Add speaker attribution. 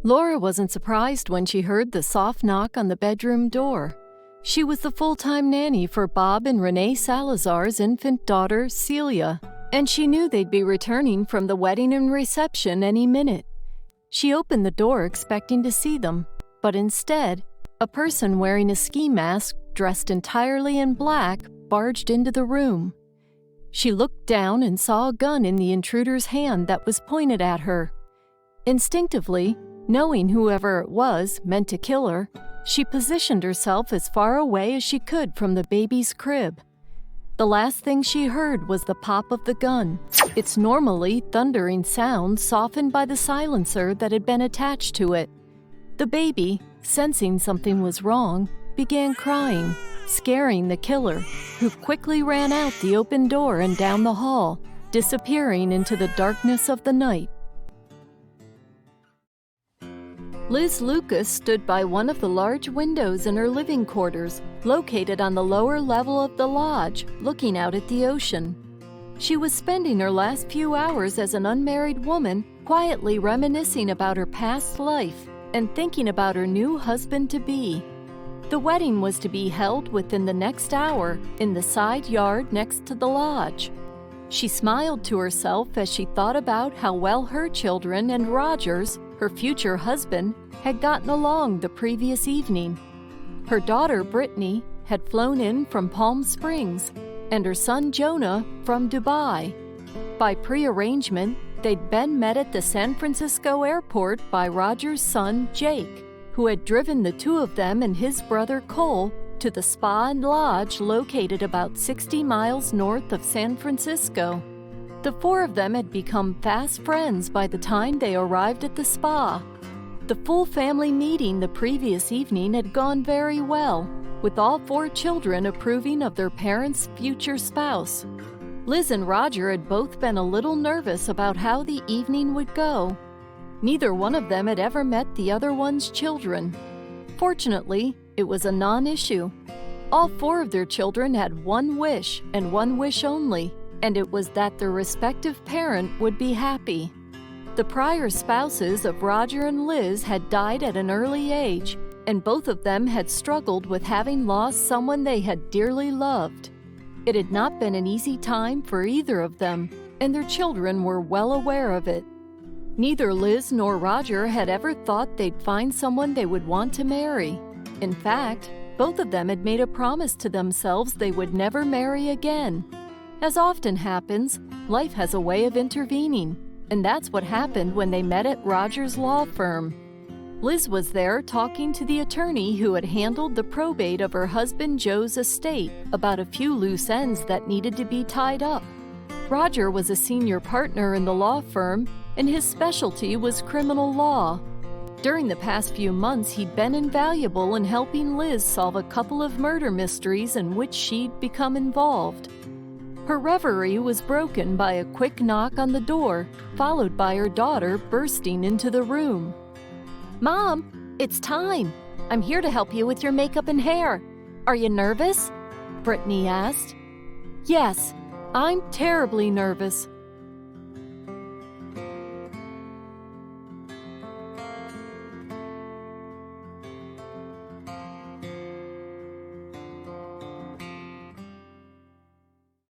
Speaker 1: Laura wasn't surprised when she heard the soft knock on the bedroom door. She was the full-time nanny for Bob and Renee Salazar's infant daughter, Celia, and she knew they'd be returning from the wedding and reception any minute. She opened the door expecting to see them, but instead, a person wearing a ski mask dressed entirely in black barged into the room. She looked down and saw a gun in the intruder's hand that was pointed at her. Instinctively, knowing whoever it was meant to kill her, she positioned herself as far away as she could from the baby's crib. The last thing she heard was the pop of the gun, its normally thundering sound softened by the silencer that had been attached to it. The baby, sensing something was wrong, began crying, scaring the killer, who quickly ran out the open door and down the hall, disappearing into the darkness of the night. Liz Lucas stood by one of the large windows in her living quarters, located on the lower level of the lodge, looking out at the ocean. She was spending her last few hours as an unmarried woman, quietly reminiscing about her past life and thinking about her new husband-to-be. The wedding was to be held within the next hour in the side yard next to the lodge. She smiled to herself as she thought about how well her children and Roger's, her future husband, had gotten along the previous evening. Her daughter, Brittany, had flown in from Palm Springs, and her son, Jonah, from Dubai. By prearrangement, they'd been met at the San Francisco airport by Roger's son, Jake, who had driven the two of them and his brother, Cole, to the spa and lodge located about 60 miles north of San Francisco. The four of them had become fast friends by the time they arrived at the spa. The full family meeting the previous evening had gone very well, with all four children approving of their parents' future spouse. Liz and Roger had both been a little nervous about how the evening would go. Neither one of them had ever met the other one's children. Fortunately, it was a non-issue. All four of their children had one wish, and one wish only, and it was that their respective parent would be happy. The prior spouses of Roger and Liz had died at an early age, and both of them had struggled with having lost someone they had dearly loved. It had not been an easy time for either of them, and their children were well aware of it. Neither Liz nor Roger had ever thought they'd find someone they would want to marry. In fact, both of them had made a promise to themselves they would never marry again. As often happens, life has a way of intervening, and that's what happened when they met at Roger's law firm. Liz was there talking to the attorney who had handled the probate of her husband Joe's estate about a few loose ends that needed to be tied up. Roger was a senior partner in the law firm, and his specialty was criminal law. During the past few months, he'd been invaluable in helping Liz solve a couple of murder mysteries in which she'd become involved. Her reverie was broken by a quick knock on the door, followed by her daughter bursting into the room. "Mom, it's time. I'm here to help you with your makeup and hair. Are you nervous?" Brittany asked. "Yes, I'm terribly nervous,"